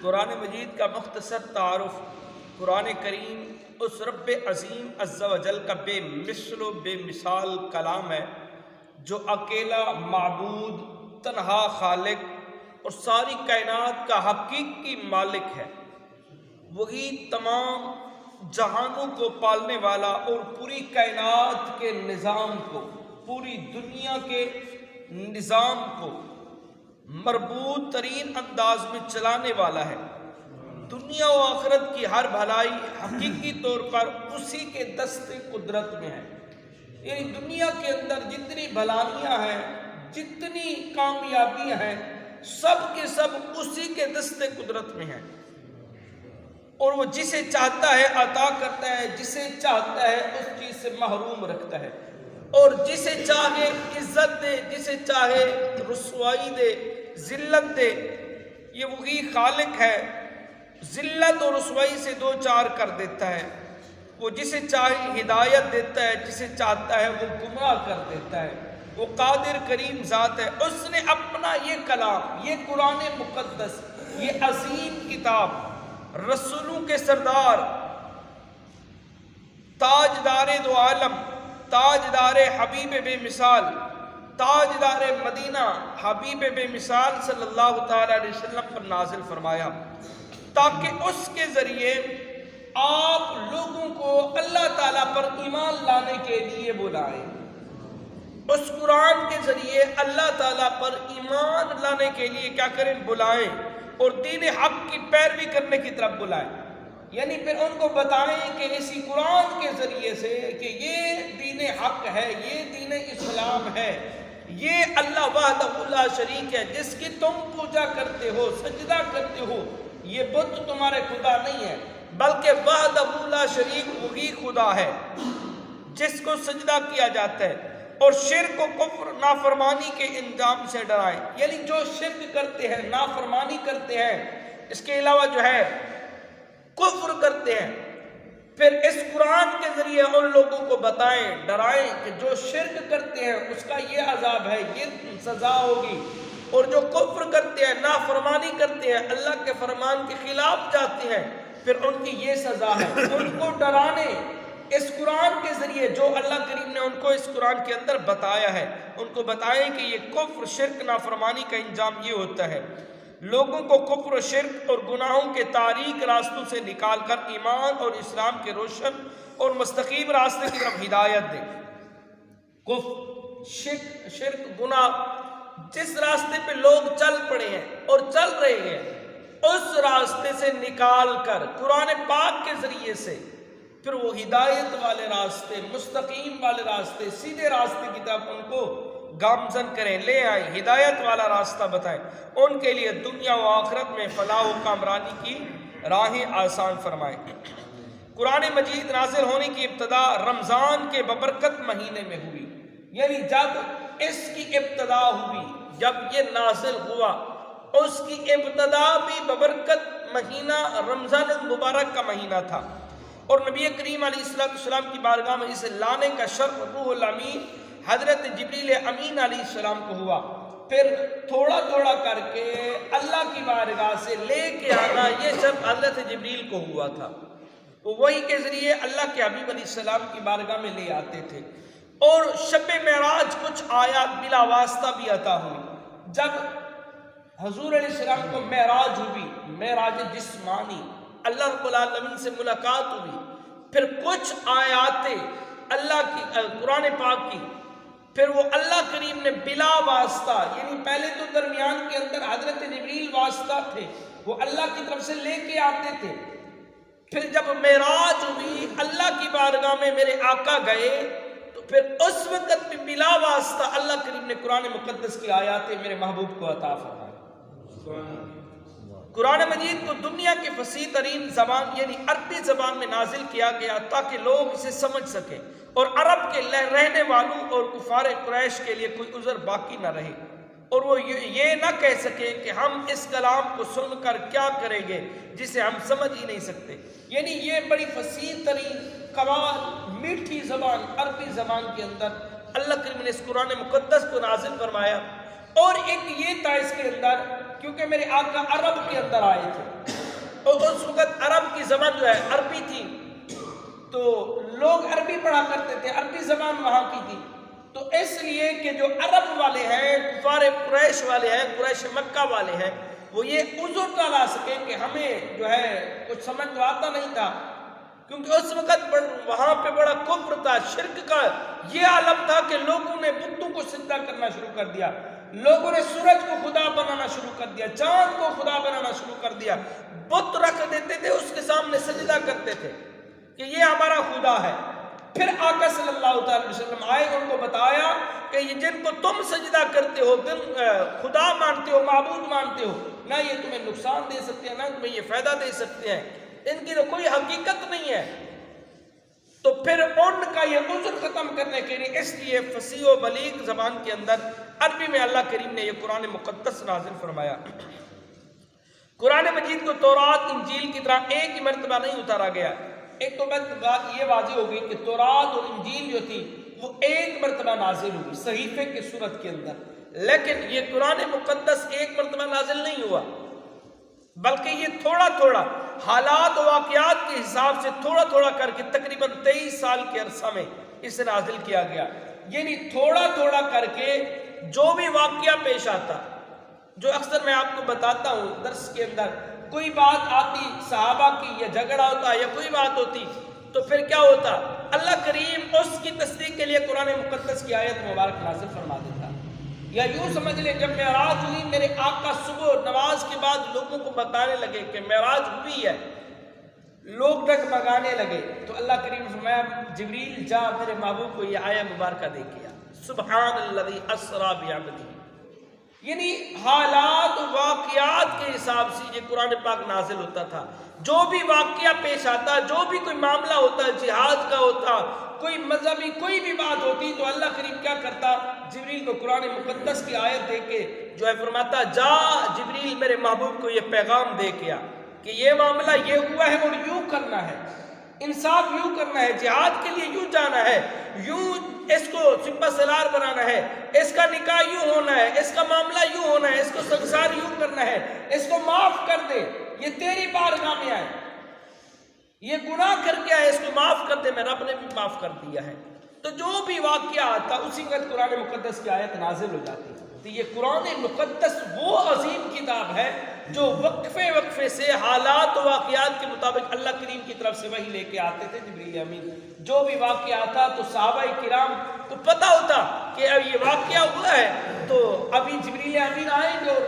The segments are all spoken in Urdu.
قرآن مجید کا مختصر تعارف۔ قرآن کریم اس رب عظیم عز و جل کا بے مثل و بے مثال کلام ہے جو اکیلا معبود، تنہا خالق اور ساری کائنات کا حقیقی مالک ہے۔ وہی تمام جہانوں کو پالنے والا اور پوری کائنات کے نظام کو، پوری دنیا کے نظام کو مربوط ترین انداز میں چلانے والا ہے۔ دنیا و آخرت کی ہر بھلائی حقیقی طور پر اسی کے دست قدرت میں ہے۔ یعنی دنیا کے اندر جتنی بھلائیاں ہیں، جتنی کامیابیاں ہیں، سب کے سب اسی کے دست قدرت میں ہیں، اور وہ جسے چاہتا ہے عطا کرتا ہے، جسے چاہتا ہے اس چیز سے محروم رکھتا ہے، اور جسے چاہے عزت دے، جسے چاہے رسوائی دے، ذلت دے۔ یہ وہی خالق ہے، ذلت اور رسوائی سے دو چار کر دیتا ہے۔ وہ جسے چاہے ہدایت دیتا ہے، جسے چاہتا ہے وہ گمراہ کر دیتا ہے۔ وہ قادر کریم ذات ہے۔ اس نے اپنا یہ کلام، یہ قرآن مقدس، یہ عظیم کتاب، رسولوں کے سردار، تاجدار دو عالم، تاجدار حبیب بے مثال، تاجدار مدینہ حبیب بے مثال صلی اللہ تعالی علیہ وسلم پر نازل فرمایا، تاکہ اس کے ذریعے آپ لوگوں کو اللہ تعالیٰ پر ایمان لانے کے لیے بلائیں۔ اس قرآن کے ذریعے اللہ تعالیٰ پر ایمان لانے کے لیے کیا کریں؟ بلائیں، اور دین حق کی پیروی کرنے کی طرف بلائیں۔ یعنی پھر ان کو بتائیں کہ اسی قرآن کے ذریعے سے کہ یہ دین حق ہے، یہ دین اسلام ہے، یہ اللہ وحدہ لا شریک ہے، جس کی تم پوجا کرتے ہو، سجدہ کرتے ہو۔ یہ بت تمہارے خدا نہیں ہے، بلکہ وحدہ لا شریک وہی خدا ہے جس کو سجدہ کیا جاتا ہے۔ اور شرک و کفر، نافرمانی کے انجام سے ڈرائیں۔ یعنی جو شرک کرتے ہیں، نافرمانی کرتے ہیں، اس کے علاوہ جو ہے کفر کرتے ہیں، پھر اس قرآن کے ذریعے ان لوگوں کو بتائیں، ڈرائیں کہ جو شرک کرتے ہیں اس کا یہ عذاب ہے، یہ سزا ہوگی، اور جو کفر کرتے ہیں، نافرمانی کرتے ہیں، اللہ کے فرمان کے خلاف جاتے ہیں، پھر ان کی یہ سزا ہے۔ ان کو ڈرانے اس قرآن کے ذریعے جو اللہ کریم نے ان کو اس قرآن کے اندر بتایا ہے، ان کو بتائیں کہ یہ کفر، شرک، نافرمانی کا انجام یہ ہوتا ہے۔ لوگوں کو کفر و شرک اور گناہوں کے تاریک راستوں سے نکال کر ایمان اور اسلام کے روشن اور مستقیم راستے کی طرف ہدایت دیں۔ کفر، شرک، گناہ، جس راستے پہ لوگ چل پڑے ہیں اور چل رہے ہیں، اس راستے سے نکال کر قرآن پاک کے ذریعے سے پھر وہ ہدایت والے راستے، مستقیم والے راستے، سیدھے راستے کی طرف ان کو گامزن کریں، لے آئیں، ہدایت والا راستہ بتائیں، ان کے لیے دنیا و آخرت میں فلاح و کامرانی کی راہیں آسان فرمائیں۔ قرآن مجید نازل ہونے کی ابتدا رمضان کے ببرکت مہینے میں ہوئی۔ یعنی جب اس کی ابتدا ہوئی، جب یہ نازل ہوا، اس کی ابتدا بھی ببرکت مہینہ رمضان المبارک کا مہینہ تھا، اور نبی کریم علیہ السلام کی بارگاہ میں اسے لانے کا شرف روح الامین حضرت جبریل امین علیہ السلام کو ہوا۔ پھر تھوڑا تھوڑا کر کے اللہ کی بارگاہ سے لے کے آنا یہ شرف حضرت جبریل کو ہوا تھا۔ وہ وحی کے ذریعے اللہ کے حبیب علیہ السلام کی بارگاہ میں لے آتے تھے، اور شب معراج کچھ آیات بلا واسطہ بھی عطا ہوئی۔ جب حضور علیہ السلام کو معراج ہوئی، معراج جسمانی، اللہ رب العالمین سے ملاقات ہوئی، پھر کچھ آیات اللہ کی قرآن پاک کی، پھر وہ اللہ کریم نے بلا واسطہ، یعنی پہلے تو درمیان کے اندر حضرت جبریل واسطہ تھے، وہ اللہ کی طرف سے لے کے آتے تھے، پھر جب معراج ہوئی اللہ کی بارگاہ میں میرے آقا گئے، تو پھر اس وقت بھی بلا واسطہ اللہ کریم نے قرآن مقدس کی آیات میرے محبوب کو عطا فرمائی۔ قرآن مجید کو دنیا کے فصیح ترین زبان یعنی عربی زبان میں نازل کیا گیا تاکہ لوگ اسے سمجھ سکیں، اور عرب کے رہنے والوں اور کفار قریش کے لیے کوئی عذر باقی نہ رہے، اور وہ یہ نہ کہہ سکیں کہ ہم اس کلام کو سن کر کیا کریں گے جسے ہم سمجھ ہی نہیں سکتے۔ یعنی یہ بڑی فصیح ترین کمال میٹھی زبان عربی زبان کے اندر اللہ کریم نے اس قرآن مقدس کو نازل فرمایا۔ اور ایک یہ تھا اس کے اندر، کیونکہ میرے آقا عرب کے اندر آئے تھے، اور اس وقت عرب کی زبان جو ہے عربی تھی، تو لوگ عربی پڑھا کرتے تھے، عربی زبان وہاں کی تھی، تو اس لیے کہ جو عرب والے ہیں، کفار قریش والے ہیں، قریش مکہ والے ہیں، وہ یہ عذر نہ لا سکے کہ ہمیں جو ہے کچھ سمجھ تو آتا نہیں تھا، کیونکہ اس وقت وہاں پہ بڑا کفر تھا، شرک کا یہ عالم تھا کہ لوگوں نے بتوں کو سجدہ کرنا شروع کر دیا، لوگوں نے سورج کو خدا بنانا شروع کر دیا، چاند کو خدا بنانا شروع کر دیا، بت رکھ دیتے تھے، اس کے سامنے سجدہ کرتے تھے کہ یہ ہمارا خدا ہے۔ پھر آقا صلی اللہ تعالی وسلم آئے، ان کو بتایا کہ یہ جن کو تم سجدہ کرتے ہو، خدا مانتے ہو، معبود مانتے ہو، نہ یہ تمہیں نقصان دے سکتے ہیں، نہ تمہیں یہ فائدہ دے سکتے ہیں، ان کی تو کوئی حقیقت نہیں ہے۔ تو پھر ان کا یہ عذر ختم کرنے کے لیے اس لیے فصیح و بلیغ زبان کے اندر عربی میں اللہ کریم نے یہ قرآن مقدس نازل فرمایا۔ قرآن مجید کو تورات انجیل کی طرح ایک ہی مرتبہ نہیں اتارا گیا۔ ایک تو بات یہ واضح ہو گئی کہ تورات اور انجیل جو تھی وہ ایک مرتبہ نازل ہوئی صحیفے کی صورت کے اندر، لیکن یہ قرآن مقدس ایک مرتبہ نازل نہیں ہوا، بلکہ یہ تھوڑا تھوڑا حالات و واقعات کے حساب سے تھوڑا تھوڑا کر کے تقریباً 23 سال کے عرصہ میں اسے نازل کیا گیا۔ یعنی تھوڑا تھوڑا کر کے جو بھی واقعہ پیش آتا، جو اکثر میں آپ کو بتاتا ہوں درس کے اندر، کوئی بات آتی صحابہ کی یا جھگڑا ہوتا یا کوئی بات ہوتی، تو پھر کیا ہوتا، اللہ کریم اس کی تصدیق کے لیے قرآن مقدس کی آیت مبارک نازل فرما دیتا۔ یا یوں سمجھ لیں جب معراج ہوئی، میرے آقا صبح نماز کے بعد لوگوں کو بتانے لگے کہ معراج ہوئی ہے، لوگ ڈگمگانے لگے، تو اللہ کریم فرمایا جبریل جا میرے محبوب کو یہ آیت مبارکہ دے کے آ، سبحان الذی اسری بعبدہ۔ یعنی حالات و واقعات کے حساب سے یہ قرآن پاک نازل ہوتا تھا۔ جو بھی واقعہ پیش آتا، جو بھی کوئی معاملہ ہوتا، جہاد کا ہوتا، کوئی مذہبی کوئی بھی بات ہوتی، تو اللہ کریم کیا کرتا، جبریل کو قرآن مقدس کی آیت دے کے جو ہے فرماتا جا جبریل میرے محبوب کو یہ پیغام دے کے آ کہ یہ معاملہ یہ ہوا ہے اور یوں کرنا ہے، انصاف یوں کرنا ہے، جہاد کے لیے یوں جانا ہے، یوں اس کو سپہ سالار بنانا ہے، اس کا نکاح یوں ہونا ہے، اس کا معاملہ یوں ہونا ہے، اس کو سنسار یوں کرنا ہے، اس کو معاف کر دے، یہ تیری بارگاہ میں آئے، یہ گناہ کر کے آئے، اس کو معاف کر دے، میں رب نے بھی معاف کر دیا ہے۔ تو جو بھی واقعہ آتا اسی وقت قرآن مقدس کی آیت نازل ہو جاتی۔ تو یہ قرآن مقدس وہ عظیم کتاب ہے جو وقفے وقفے سے حالات و واقعات کے مطابق اللہ کریم کی طرف سے وحی لے کے آتے تھے جبریل امین۔ جو بھی واقعہ آتا تو صحابہ کرام کو پتہ ہوتا کہ اب یہ واقعہ ہوا ہے تو ابھی جبریل امین آئیں گے اور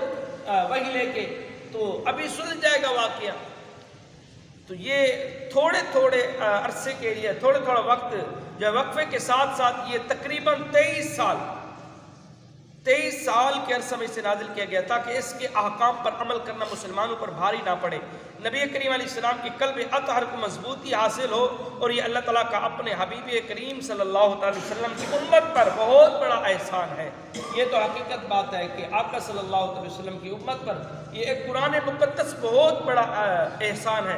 وحی لے کے، تو ابھی سلجھ جائے گا واقعہ۔ تو یہ تھوڑے تھوڑے عرصے کے لیے تھوڑا تھوڑا وقت جو وقفے کے ساتھ ساتھ یہ تقریباً 23 سال کے عرصے میں اسے نازل کیا گیا تاکہ اس کے احکام پر عمل کرنا مسلمانوں پر بھاری نہ پڑے، نبی کریم علیہ السلام کی قلب اطہر کو مضبوطی حاصل ہو، اور یہ اللہ تعالیٰ کا اپنے حبیب کریم صلی اللہ علیہ وسلم کی امت پر بہت بڑا احسان ہے۔ یہ تو حقیقت بات ہے کہ آقا صلی اللہ علیہ وسلم کی امت پر یہ ایک قرآن مقدس بہت بڑا احسان ہے۔